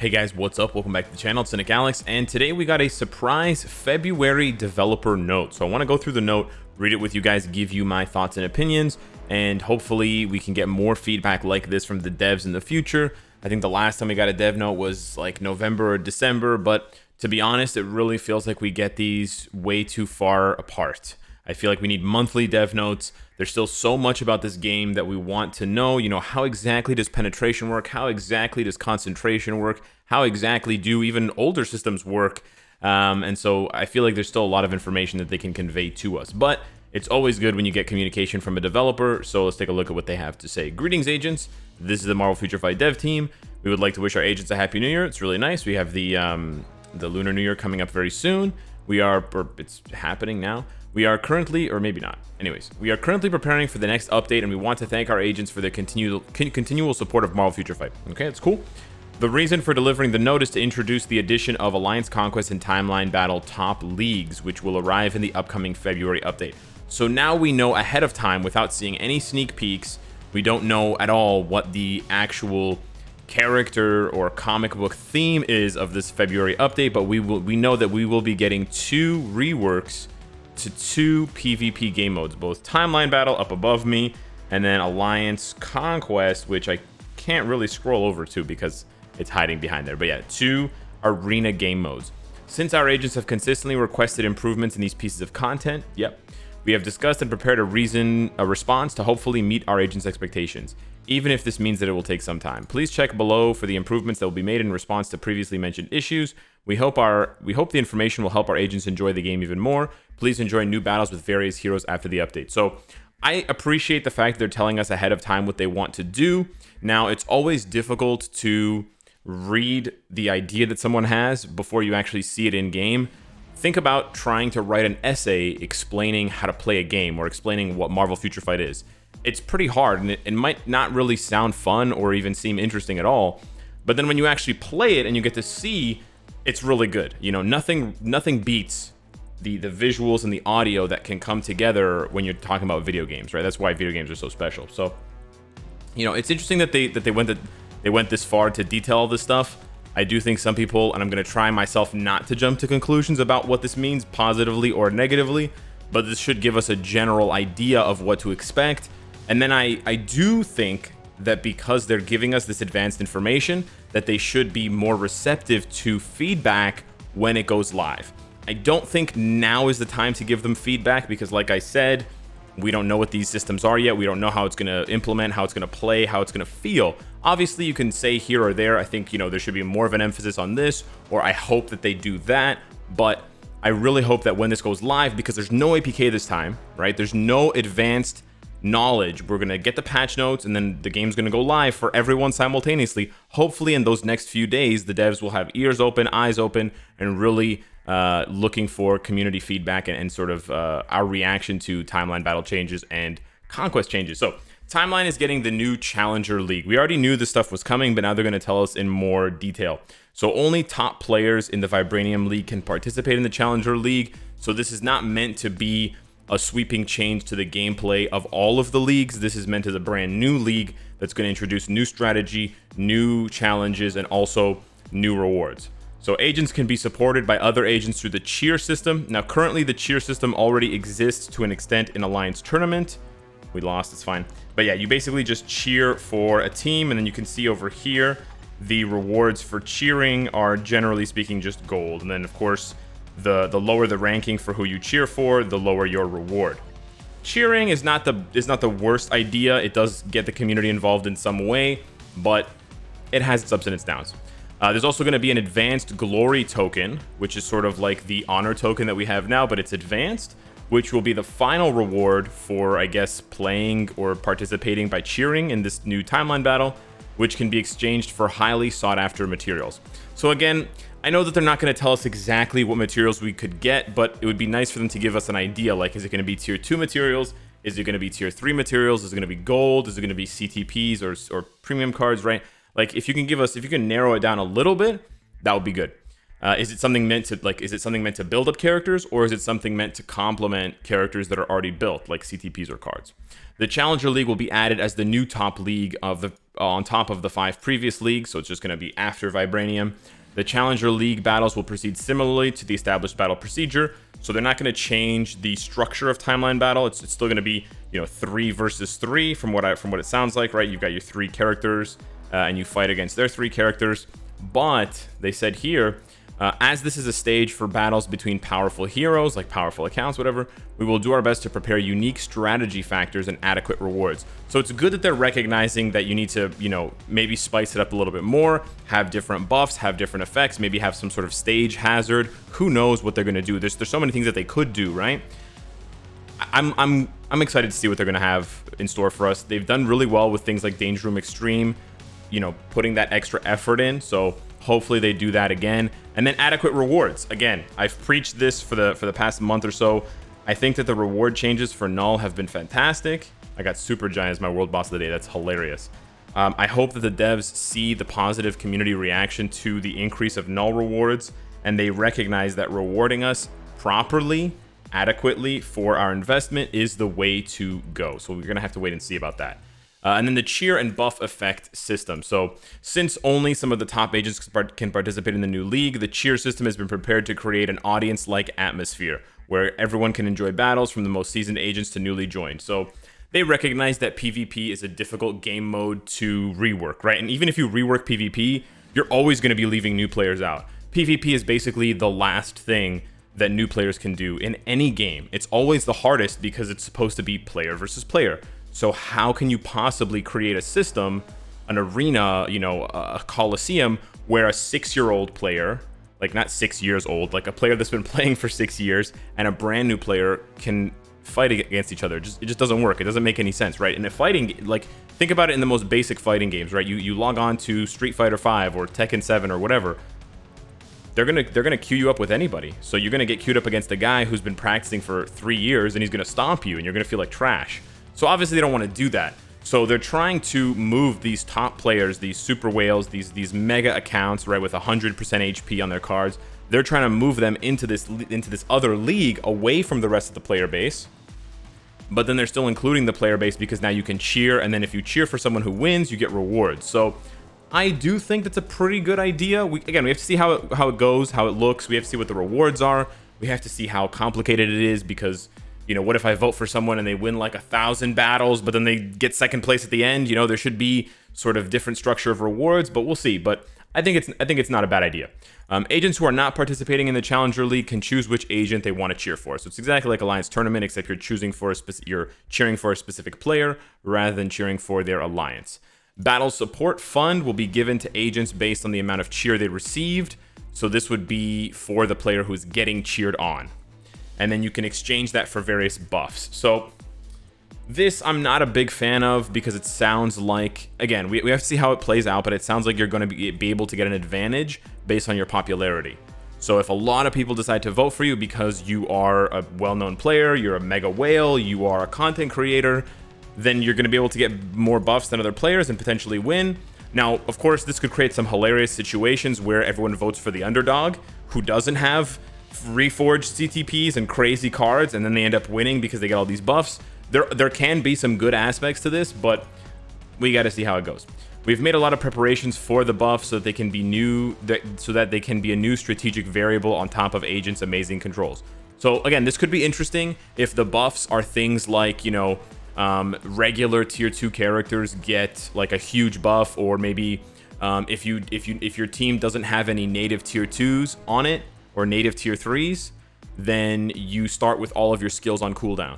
Hey guys, what's up? Welcome back to the channel, it's Cynicalex, and today we got a surprise February developer note. So I want to go through the note, read it with you guys, give you my thoughts and opinions, and hopefully we can get more feedback like this from the devs in the future. I think the last time we got a dev note was like November or December, but to be honest, it really feels like we get these way too far apart. I feel like we need monthly dev notes. There's still so much about this game that we want to know. You know, how exactly does penetration work? How exactly does concentration work? How exactly do even older systems work? And so I feel like there's still a lot of information that they can convey to us. But it's always good when you get communication from a developer. So let's take a look at what they have to say. Greetings, agents. This is the Marvel Future Fight dev team. We would like to wish our agents a happy new year. It's really nice. We have the Lunar New Year coming up very soon. It's happening now. We are currently, or maybe not. Anyways, we are currently preparing for the next update, and we want to thank our agents for their continual support of Marvel Future Fight. Okay, that's cool. The reason for delivering the note is to introduce the addition of Alliance Conquest and Timeline Battle Top Leagues, which will arrive in the upcoming February update. So now we know ahead of time, without seeing any sneak peeks, we don't know at all what the actual character or comic book theme is of this February update, but we know that we will be getting 2 reworks to 2 PvP game modes, both Timeline Battle up above me, and then Alliance Conquest, which I can't really scroll over to because it's hiding behind there. But yeah, 2 arena game modes. Since our agents have consistently requested improvements in these pieces of content, we have discussed and prepared a response to hopefully meet our agents' expectations, even if this means that it will take some time. Please check below for the improvements that will be made in response to previously mentioned the information will help our agents enjoy the game even more. Please enjoy new battles with various heroes after the update. So I appreciate the fact that they're telling us ahead of time what they want to do. Now, it's always difficult to read the idea that someone has before you actually see it in game. Think about trying to write an essay explaining how to play a game or explaining what Marvel Future Fight is. It's pretty hard, and it might not really sound fun or even seem interesting at all. But then when you actually play it and you get to see, it's really good. You know, nothing beats the visuals and the audio that can come together when you're talking about video games, right? That's why video games are so special. So, you know, it's interesting that they went this far to detail all this stuff. I do think some people, and I'm going to try myself not to jump to conclusions about what this means positively or negatively, but this should give us a general idea of what to expect. And then I do think that because they're giving us this advanced information, that they should be more receptive to feedback when it goes live. I don't think now is the time to give them feedback because, like I said, we don't know what these systems are yet. We don't know how it's going to implement, how it's going to play, how it's going to feel. Obviously, you can say here or there, I think, you know, there should be more of an emphasis on this, or I hope that they do that. But I really hope that when this goes live, because there's no APK this time, right? There's no advanced knowledge. We're going to get the patch notes, and then the game's going to go live for everyone simultaneously. Hopefully, in those next few days, the devs will have ears open, eyes open, and really looking for community feedback and sort of our reaction to timeline battle changes and conquest changes. So Timeline is getting the new Challenger League. We already knew this stuff was coming, but now they're going to tell us in more detail. So only top players in the Vibranium League can participate in the Challenger League. So this is not meant to be a sweeping change to the gameplay of all of the leagues. This is meant as a brand new league that's going to introduce new strategy, new challenges, and also new rewards. So agents can be supported by other agents through the cheer system. Now, currently the cheer system already exists to an extent in Alliance Tournament. We lost, it's fine. But yeah, you basically just cheer for a team, and then you can see over here, the rewards for cheering are generally speaking just gold. And then of course, the lower the ranking for who you cheer for, the lower your reward. Cheering is not the worst idea. It does get the community involved in some way, but it has its ups and its downs. There's also going to be an advanced glory token, which is sort of like the honor token that we have now, but it's advanced, which will be the final reward for, I guess, playing or participating by cheering in this new timeline battle, which can be exchanged for highly sought after materials. So again, I know that they're not going to tell us exactly what materials we could get, but it would be nice for them to give us an idea. Like, is it going to be tier 2 materials? Is it going to be tier 3 materials? Is it going to be gold? Is it going to be CTPs or premium cards, right? Like, if you can narrow it down a little bit, that would be good. Is it something meant to build up characters, or is it something meant to complement characters that are already built, like CTPs or cards? The Challenger League will be added as the new top league on top of the 5 previous leagues, so it's just going to be after Vibranium. The Challenger League battles will proceed similarly to the established battle procedure, so they're not going to change the structure of timeline battle. It's still going to be 3 versus 3 from what it sounds like, right? You've got your 3 characters and you fight against their 3 characters, but they said here, as this is a stage for battles between powerful heroes, like powerful accounts, whatever, we will do our best to prepare unique strategy factors and adequate rewards. So it's good that they're recognizing that you need to, maybe spice it up a little bit more, have different buffs, have different effects, maybe have some sort of stage hazard. Who knows what they're going to do? There's so many things that they could do, right? I'm excited to see what they're going to have in store for us. They've done really well with things like Danger Room Extreme, putting that extra effort in. So hopefully they do that again. And then adequate rewards. Again, I've preached this for the past month or so. I think that the reward changes for Null have been fantastic. I got Supergiant as my world boss of the day. That's hilarious. I hope that the devs see the positive community reaction to the increase of Null rewards, and they recognize that rewarding us properly, adequately for our investment is the way to go. So we're going to have to wait and see about that. And then the cheer and buff effect system. So since only some of the top agents can participate in the new league, the cheer system has been prepared to create an audience-like atmosphere where everyone can enjoy battles, from the most seasoned agents to newly joined. So they recognize that PvP is a difficult game mode to rework, right? And even if you rework PvP, you're always going to be leaving new players out. PvP is basically the last thing that new players can do in any game. It's always the hardest because it's supposed to be player versus player. So how can you possibly create a system, an arena, a coliseum, where a 6-year-old player, like not 6 years old, like a player that's been playing for 6 years, and a brand new player can fight against each other? It just doesn't work. It doesn't make any sense, right? In a fighting, like, think about it in the most basic fighting games, right? You log on to Street Fighter 5 or Tekken 7 or whatever. They're gonna queue you up with anybody. So you're gonna get queued up against a guy who's been practicing for 3 years, and he's gonna stomp you, and you're gonna feel like trash. So obviously they don't want to do that. So they're trying to move these top players, these super whales, these mega accounts, right, with 100% HP on their cards. They're trying to move them into this other league away from the rest of the player base. But then they're still including the player base because now you can cheer, and then if you cheer for someone who wins, you get rewards. So I do think that's a pretty good idea. We have to see how it goes, how it looks. We have to see what the rewards are. We have to see how complicated it is, because what if I vote for someone and they win like 1,000 battles, but then they get second place at the end? There should be sort of different structure of rewards, but we'll see. But I think it's not a bad idea. Agents who are not participating in the Challenger League can choose which agent they want to cheer for. So it's exactly like Alliance Tournament, except you're cheering for a specific player rather than cheering for their alliance. Battle Support Fund will be given to agents based on the amount of cheer they received. So this would be for the player who's getting cheered on. And then you can exchange that for various buffs. So this I'm not a big fan of, because it sounds like, again, we have to see how it plays out, but it sounds like you're going to be able to get an advantage based on your popularity. So if a lot of people decide to vote for you because you are a well-known player, you're a mega whale, you are a content creator, then you're going to be able to get more buffs than other players and potentially win. Now, of course, this could create some hilarious situations where everyone votes for the underdog who doesn't have reforged CTPs and crazy cards, and then they end up winning because they get all these buffs. There can be some good aspects to this, but we got to see how it goes. We've made a lot of preparations for the buff so that they can be a new strategic variable on top of agents' amazing controls. So again, this could be interesting if the buffs are things like, regular tier 2 characters get like a huge buff, or maybe if your team doesn't have any native tier 2s on it, or native tier 3s, then you start with all of your skills on cooldown,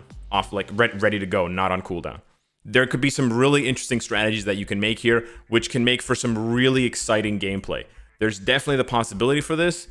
ready to go, not on cooldown. There could be some really interesting strategies that you can make here, which can make for some really exciting gameplay. There's definitely the possibility for this,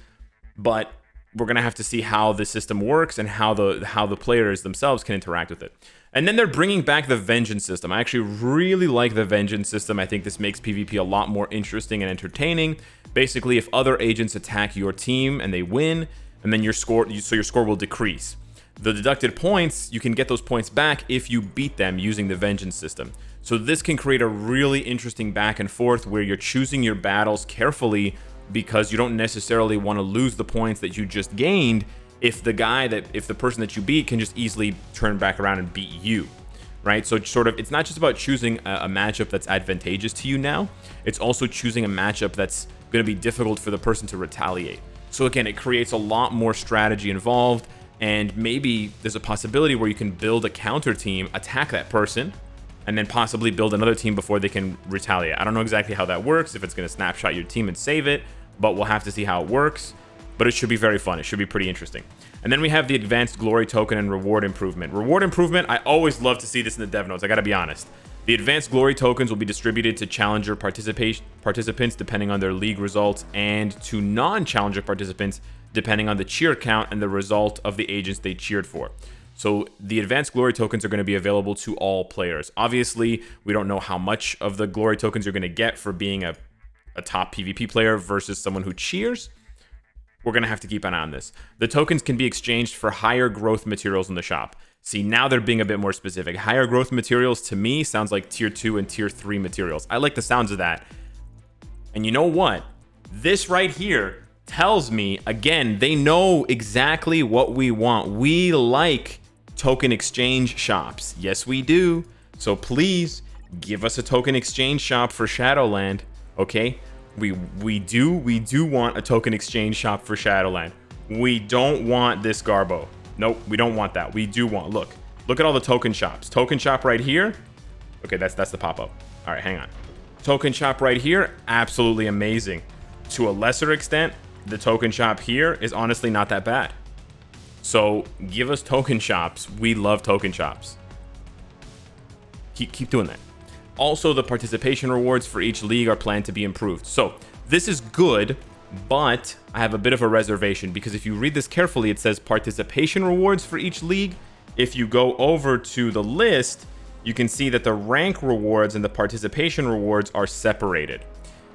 but we're gonna have to see how the system works and how the players themselves can interact with it. And then they're bringing back the Vengeance system. I actually really like the Vengeance system. I think this makes PvP a lot more interesting and entertaining. Basically, if other agents attack your team and they win, and then your score will decrease. The deducted points, you can get those points back if you beat them using the Vengeance system. So this can create a really interesting back and forth where you're choosing your battles carefully because you don't necessarily want to lose the points that you just gained if the person that you beat can just easily turn back around and beat you, right? So sort of, it's not just about choosing a matchup that's advantageous to you now, it's also choosing a matchup that's going to be difficult for the person to retaliate. So again, it creates a lot more strategy involved, and maybe there's a possibility where you can build a counter team, attack that person, and then possibly build another team before they can retaliate. I don't know exactly how that works, if it's going to snapshot your team and save it, but we'll have to see how it works. But it should be very fun. It should be pretty interesting. And then we have the advanced glory token and reward improvement. Reward improvement, I always love to see this in the dev notes, I gotta be honest. The advanced glory tokens will be distributed to challenger participants depending on their league results, and to non-challenger participants depending on the cheer count and the result of the agents they cheered for. So the advanced glory tokens are going to be available to all players. Obviously, we don't know how much of the glory tokens you're going to get for being a top PvP player versus someone who cheers. We're going to have to keep an eye on this. The tokens can be exchanged for higher growth materials in the shop. See, now they're being a bit more specific. Higher growth materials to me sounds like tier 2 and tier 3 materials. I like the sounds of that. And you know what? This right here tells me, again, they know exactly what we want. We like token exchange shops. Yes, we do. So please give us a token exchange shop for Shadowland, okay? We do want a token exchange shop for Shadowland. We don't want this Garbo. Nope, we don't want that. We do want, look at all the token shops. Token shop right here. Okay, that's the pop-up. All right, hang on. Token shop right here, absolutely amazing. To a lesser extent, the token shop here is honestly not that bad. So give us token shops. We love token shops. Keep doing that. Also, the participation rewards for each league are planned to be improved. So this is good, but I have a bit of a reservation, because if you read this carefully, it says participation rewards for each league. If you go over to the list, you can see that the rank rewards and the participation rewards are separated.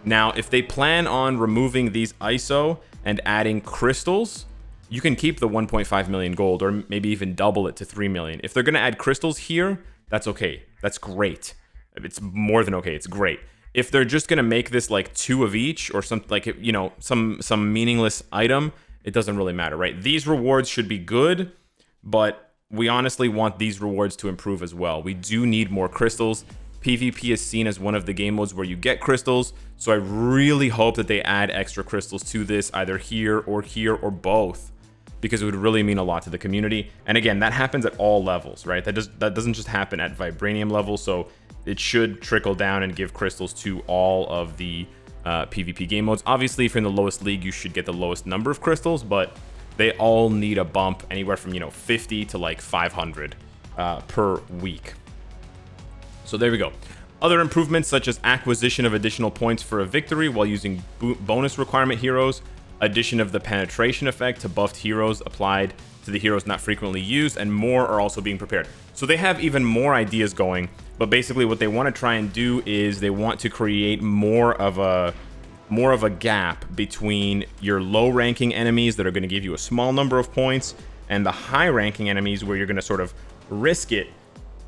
Now, if they plan on removing these ISO and adding crystals, you can keep the 1.5 million gold, or maybe even double it to 3 million. If they're going to add crystals here, that's okay. That's great. It's more than okay. It's great. If they're just gonna make this like 2 of each, or something like, you know, some meaningless item, it doesn't really matter, right? These rewards should be good, but we honestly want these rewards to improve as well. We do need more crystals. PvP is seen as one of the game modes where you get crystals, so I really hope that they add extra crystals to this, either here or both, because it would really mean a lot to the community. And again, that happens at all levels, right? That doesn't just happen at Vibranium level, so it should trickle down and give crystals to all of the PvP game modes. Obviously, if you're in the lowest league, you should get the lowest number of crystals, but they all need a bump anywhere from, you know, 50 to like 500 per week. So there we go. Other improvements such as acquisition of additional points for a victory while using bonus requirement heroes, addition of the penetration effect to buffed heroes applied to the heroes not frequently used, and more are also being prepared. So they have even more ideas going, but basically what they want to try and do is they want to create more of a gap between your low ranking enemies that are going to give you a small number of points, and the high ranking enemies where you're going to sort of risk it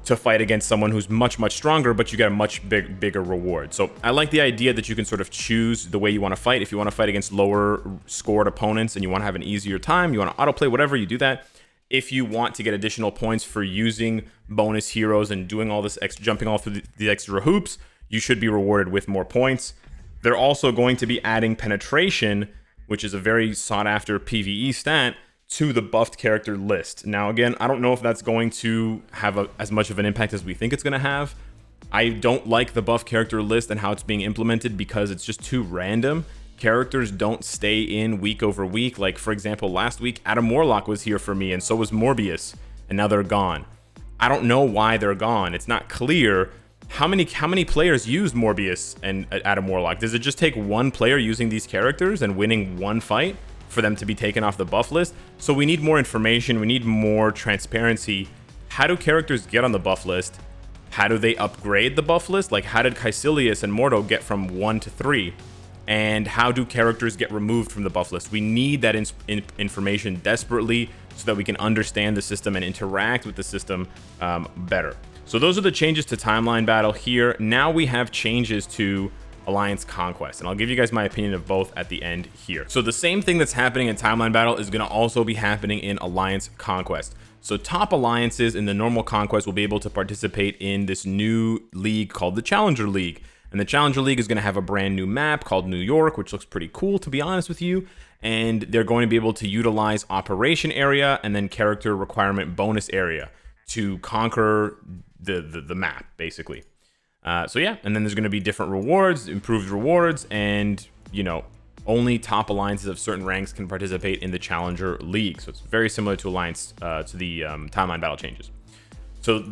to fight against someone who's much stronger, but you get a much bigger reward. So I like the idea that you can sort of choose the way you want to fight. If you want to fight against lower scored opponents and you want to have an easier time, you want to autoplay, whatever, you do that. If you want to get additional points for using bonus heroes and doing all this jumping off through the extra hoops, you should be rewarded with more points. They're also going to be adding penetration, which is a very sought after PvE stat, to the buffed character list. Now, again, I don't know if that's going to have as much of an impact as we think it's going to have. I don't like the buff character list and how it's being implemented because it's just too random. Characters don't stay in week over week. Like, for example, last week, Adam Warlock was here for me, and so was Morbius, and now they're gone. I don't know why they're gone. It's not clear. How many players used Morbius and Adam Warlock? Does it just take one player using these characters and winning one fight for them to be taken off the buff list? So we need more information. We need more transparency. How do characters get on the buff list? How do they upgrade the buff list? Like, how did Caecilius and Mordo get from 1 to 3? And how do characters get removed from the buff list? We need that information desperately so that we can understand the system and interact with the system better. So those are the changes to Timeline Battle here. Now we have changes to Alliance Conquest, and I'll give you guys my opinion of both at the end here. So the same thing that's happening in Timeline Battle is going to also be happening in Alliance Conquest. So top alliances in the normal Conquest will be able to participate in this new league called the Challenger League. And the Challenger League is going to have a brand new map called New York, which looks pretty cool, to be honest with you. And they're going to be able to utilize Operation Area and then Character Requirement Bonus Area to conquer the map, basically. So yeah, and then there's going to be different rewards, improved rewards, and, you know, only top alliances of certain ranks can participate in the Challenger League. So it's very similar to Alliance, to the Timeline Battle changes. So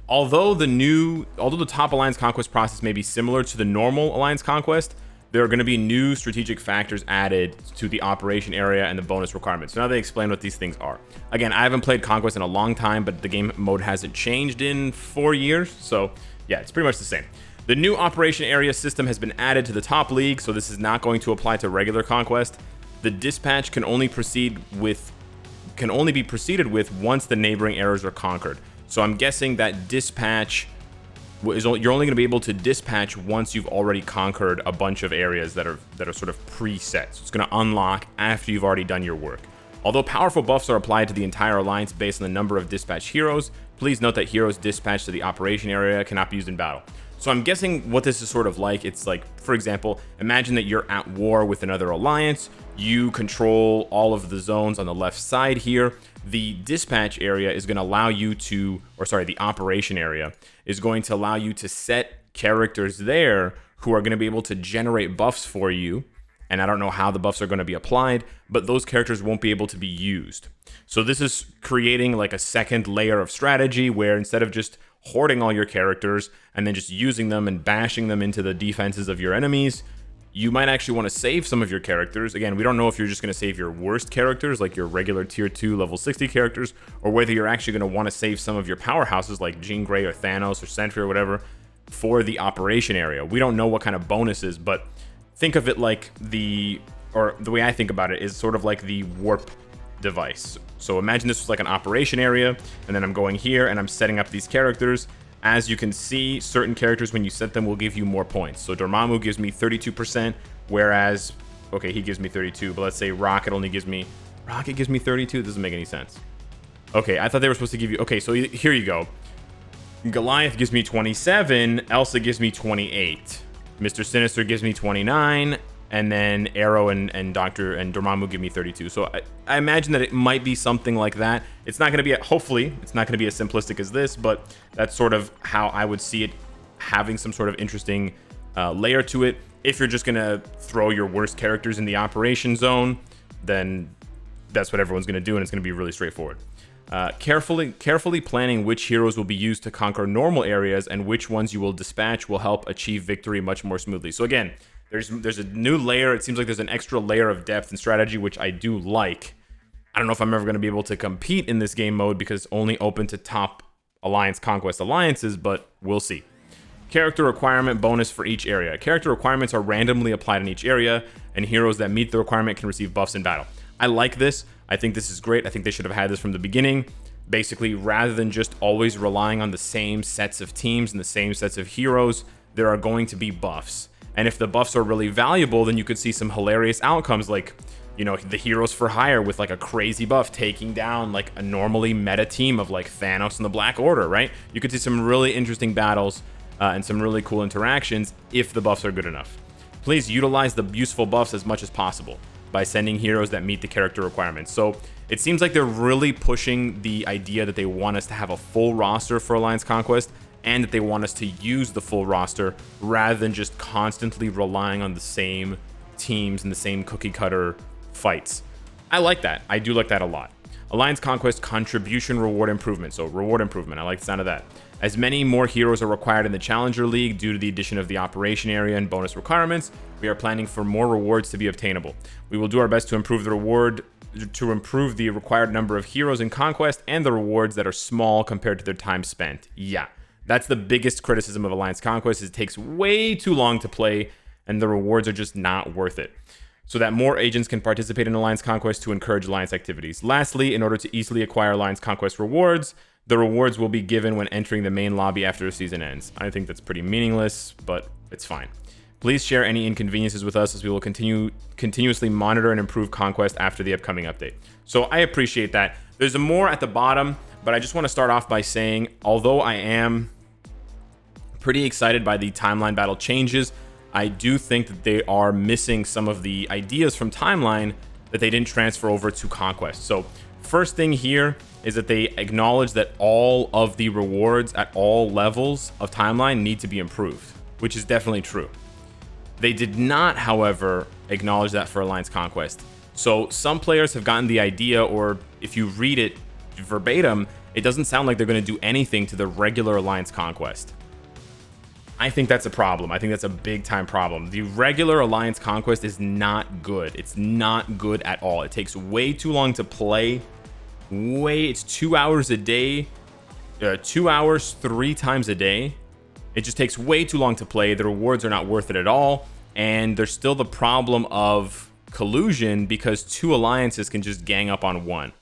although the top Alliance Conquest process may be similar to the normal Alliance Conquest, there are going to be new strategic factors added to the Operation Area and the bonus requirements. So now they explain what these things are. Again, I haven't played Conquest in a long time, but the game mode hasn't changed in 4 years, so yeah, it's pretty much the same. The new Operation Area system has been added to the top league, so this is not going to apply to regular Conquest. The dispatch can only be proceeded with once the neighboring areas are conquered. So I'm guessing that dispatch you're only going to be able to dispatch once you've already conquered a bunch of areas that are sort of preset. So it's going to unlock after you've already done your work. Although powerful buffs are applied to the entire alliance based on the number of dispatch heroes, please note that heroes dispatched to the Operation Area cannot be used in battle. So I'm guessing what this is sort of like, it's like, for example, imagine that you're at war with another alliance, you control all of the zones on the left side here. The dispatch area is going to allow you to, the Operation Area is going to allow you to set characters there who are going to be able to generate buffs for you. And I don't know how the buffs are going to be applied, but those characters won't be able to be used. So this is creating like a second layer of strategy where instead of just hoarding all your characters and then just using them and bashing them into the defenses of your enemies, you might actually want to save some of your characters. Again, we don't know if you're just going to save your worst characters, like your regular tier 2 level 60 characters, or whether you're actually going to want to save some of your powerhouses like Jean Grey or Thanos or Sentry or whatever for the Operation Area. We don't know what kind of bonuses, but think of it like the way I think about it is sort of like the warp device. So imagine this was like an Operation Area, and then I'm going here and I'm setting up these characters. As you can see, certain characters, when you set them, will give you more points. So Dormammu gives me 32%, whereas, okay, he gives me 32, but let's say Rocket gives me 32? It doesn't make any sense. Okay, I thought they were supposed to give you, okay, so here you go. Goliath gives me 27, Elsa gives me 28, Mr. Sinister gives me 29, and then Arrow and Dormammu give me 32. So I imagine that it might be something like that. It's not going to be, hopefully, it's not going to be as simplistic as this, but that's sort of how I would see it having some sort of interesting layer to it. If you're just going to throw your worst characters in the operation zone, then that's what everyone's going to do, and it's going to be really straightforward. Carefully planning which heroes will be used to conquer normal areas and which ones you will dispatch will help achieve victory much more smoothly. So again, there's a new layer. It seems like there's an extra layer of depth and strategy, which I do like. I don't know if I'm ever going to be able to compete in this game mode because it's only open to top Alliance Conquest alliances, but we'll see. Character requirement bonus for each area. Character requirements are randomly applied in each area, and heroes that meet the requirement can receive buffs in battle. I like this. I think this is great. I think they should have had this from the beginning. Basically, rather than just always relying on the same sets of teams and the same sets of heroes, there are going to be buffs. And if the buffs are really valuable, then you could see some hilarious outcomes like, you know, the Heroes for Hire with like a crazy buff taking down like a normally meta team of like Thanos and the Black Order, right? You could see some really interesting battles and some really cool interactions if the buffs are good enough. Please utilize the useful buffs as much as possible by sending heroes that meet the character requirements. So it seems like they're really pushing the idea that they want us to have a full roster for Alliance Conquest, and that they want us to use the full roster rather than just constantly relying on the same teams and the same cookie cutter fights. I like that. I do like that a lot. Alliance Conquest contribution reward improvement. So reward improvement. I like the sound of that. As many more heroes are required in the Challenger League due to the addition of the Operation Area and bonus requirements, we are planning for more rewards to be obtainable. We will do our best to improve the required number of heroes in Conquest and the rewards that are small compared to their time spent. Yeah. That's the biggest criticism of Alliance Conquest, is it takes way too long to play and the rewards are just not worth it. So that more agents can participate in Alliance Conquest to encourage Alliance activities. Lastly, in order to easily acquire Alliance Conquest rewards, the rewards will be given when entering the main lobby after the season ends. I think that's pretty meaningless, but it's fine. Please share any inconveniences with us as we will continuously monitor and improve Conquest after the upcoming update. So I appreciate that. There's more at the bottom, but I just want to start off by saying, although I am pretty excited by the timeline battle changes, I do think that they are missing some of the ideas from timeline that they didn't transfer over to Conquest. So first thing here is that they acknowledge that all of the rewards at all levels of timeline need to be improved, which is definitely true. They did not, however, acknowledge that for Alliance Conquest. So some players have gotten the idea, or if you read it verbatim, it doesn't sound like they're going to do anything to the regular Alliance Conquest. I think that's a problem. I think that's a big time problem. The regular Alliance Conquest is not good. It's not good at all. It takes way too long to play. It's 2 hours a day, 2 hours 3 times a day. It just takes way too long to play. The rewards are not worth it at all. And there's still the problem of collusion because 2 alliances can just gang up on 1.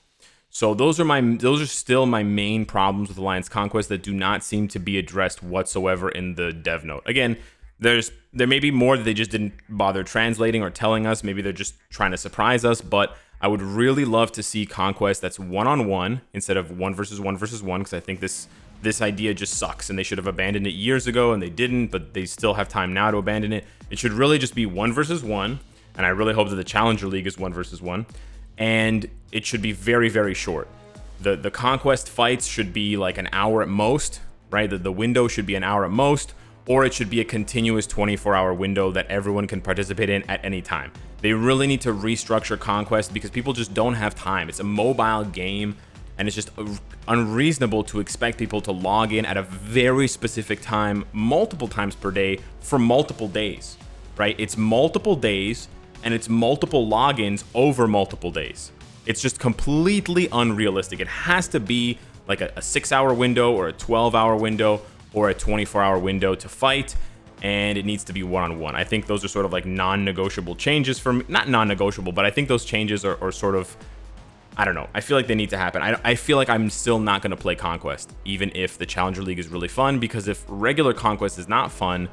So those are still my main problems with Alliance Conquest that do not seem to be addressed whatsoever in the dev note. Again, there may be more that they just didn't bother translating or telling us. Maybe they're just trying to surprise us, but I would really love to see Conquest that's 1-on-1 instead of 1 versus 1 versus 1, because I think this idea just sucks and they should have abandoned it years ago and they didn't, but they still have time now to abandon it. It should really just be 1 versus 1, and I really hope that the Challenger League is 1 versus 1, and it should be very, very short. The Conquest fights should be like an hour at most, right? The window should be an hour at most, or it should be a continuous 24-hour window that everyone can participate in at any time. They really need to restructure Conquest because people just don't have time. It's a mobile game, and it's just unreasonable to expect people to log in at a very specific time, multiple times per day, for multiple days, right? It's multiple days, and it's multiple logins over multiple days. It's just completely unrealistic. It has to be like a 6-hour window or a 12-hour window or a 24-hour window to fight, and it needs to be 1-on-1. I think those are sort of like non-negotiable changes for me. Not non-negotiable, but I think those changes are sort of, I don't know. I feel like they need to happen. I feel like I'm still not going to play Conquest, even if the Challenger League is really fun, because if regular Conquest is not fun,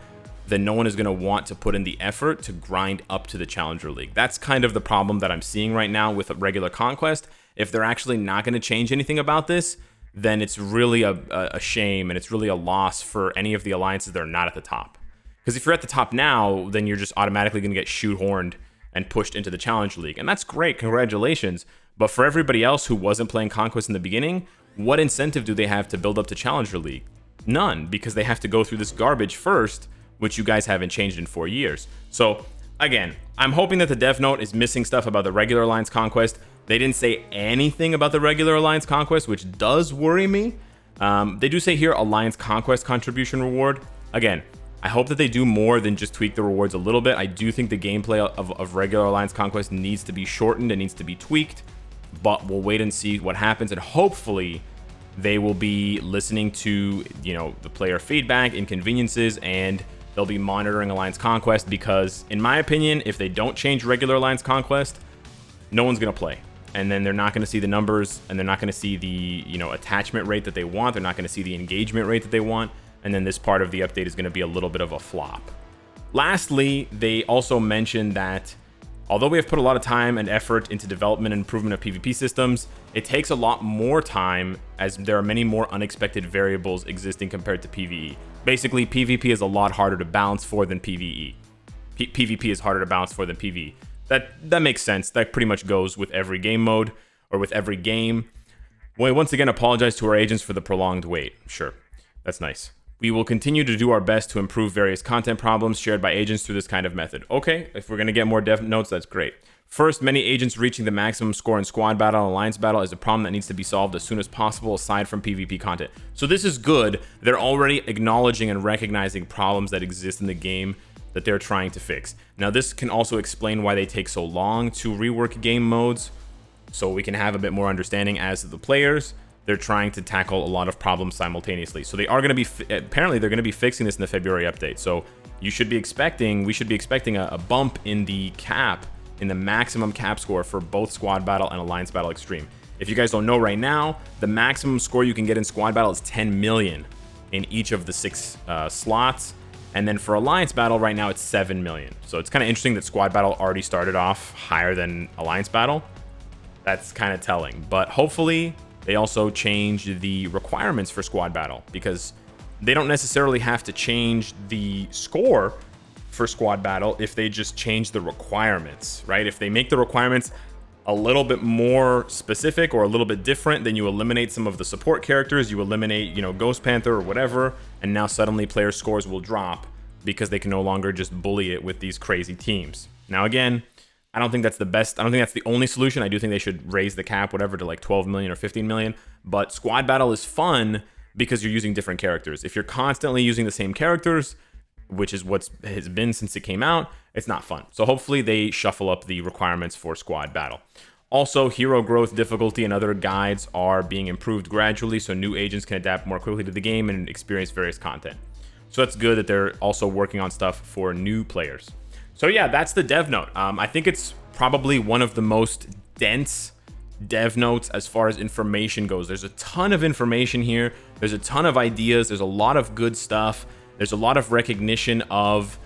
then no one is going to want to put in the effort to grind up to the Challenger League. That's kind of the problem that I'm seeing right now with regular Conquest. If they're actually not going to change anything about this, then it's really a shame, and it's really a loss for any of the alliances that are not at the top. Because if you're at the top now, then you're just automatically going to get shoehorned and pushed into the Challenger League. And that's great, congratulations. But for everybody else who wasn't playing Conquest in the beginning, what incentive do they have to build up to Challenger League? None, because they have to go through this garbage first, which you guys haven't changed in 4 years. So again, I'm hoping that the dev note is missing stuff about the regular Alliance Conquest. They didn't say anything about the regular Alliance Conquest, which does worry me. They do say here Alliance Conquest contribution reward. Again, I hope that they do more than just tweak the rewards a little bit. I do think the gameplay of regular Alliance Conquest needs to be shortened and needs to be tweaked, but we'll wait and see what happens, and hopefully they will be listening to, you know, the player feedback, inconveniences, and they'll be monitoring Alliance Conquest, because in my opinion, if they don't change regular Alliance Conquest, no one's going to play. And then they're not going to see the numbers, and they're not going to see the, you know, attachment rate that they want. They're not going to see the engagement rate that they want. And then this part of the update is going to be a little bit of a flop. Lastly, they also mentioned that although we have put a lot of time and effort into development and improvement of PvP systems, it takes a lot more time as there are many more unexpected variables existing compared to PvE. Basically, PvP is a lot harder to balance for than PvE. PvP is harder to balance for than PvE. That makes sense. That pretty much goes with every game mode or with every game. We once again apologize to our agents for the prolonged wait. Sure, that's nice. We will continue to do our best to improve various content problems shared by agents through this kind of method. Okay, if we're going to get more dev notes, that's great. First, many agents reaching the maximum score in squad battle and alliance battle is a problem that needs to be solved as soon as possible aside from PvP content. So this is good. They're already acknowledging and recognizing problems that exist in the game that they're trying to fix. Now, this can also explain why they take so long to rework game modes, so we can have a bit more understanding as the players. They're trying to tackle a lot of problems simultaneously. So they are going to be, apparently they're going to be fixing this in the February update. So we should be expecting a bump in the cap, in the maximum cap score for both squad battle and alliance battle extreme. If you guys don't know right now, the maximum score you can get in squad battle is 10 million in each of the 6 slots. And then for Alliance Battle, right now it's 7 million. So it's kind of interesting that Squad Battle already started off higher than Alliance Battle. That's kind of telling. But hopefully they also change the requirements for Squad Battle, because they don't necessarily have to change the score for Squad Battle if they just change the requirements, right? If they make the requirements a little bit more specific or a little bit different, then you eliminate some of the support characters, you eliminate, you know, Ghost Panther or whatever, and now suddenly player scores will drop because they can no longer just bully it with these crazy teams. Now again, I don't think that's the best, I don't think that's the only solution. I do think they should raise the cap, whatever, to like 12 million or 15 million, but Squad Battle is fun because you're using different characters. If you're constantly using the same characters, which is what has been since it came out, it's not fun. So hopefully they shuffle up the requirements for Squad Battle. Also, hero growth, difficulty, and other guides are being improved gradually, so new agents can adapt more quickly to the game and experience various content. So that's good that they're also working on stuff for new players. So yeah, that's the dev note. I think it's probably one of the most dense dev notes as far as information goes. There's a ton of information here. There's a ton of ideas. There's a lot of good stuff. There's a lot of recognition of,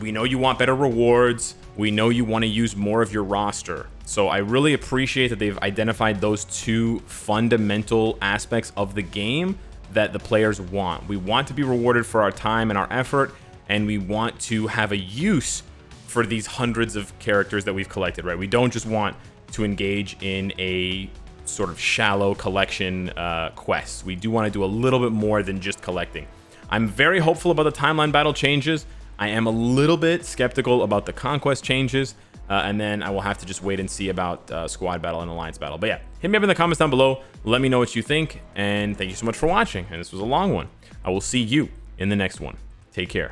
we know you want better rewards. We know you want to use more of your roster. So I really appreciate that they've identified those two fundamental aspects of the game that the players want. We want to be rewarded for our time and our effort, and we want to have a use for these hundreds of characters that we've collected, right? We don't just want to engage in a sort of shallow collection quest. We do want to do a little bit more than just collecting. I'm very hopeful about the timeline battle changes. I am a little bit skeptical about the conquest changes, and then I will have to just wait and see about Squad Battle and Alliance Battle. But yeah, hit me up in the comments down below. Let me know what you think, and thank you so much for watching. And this was a long one. I will see you in the next one. Take care.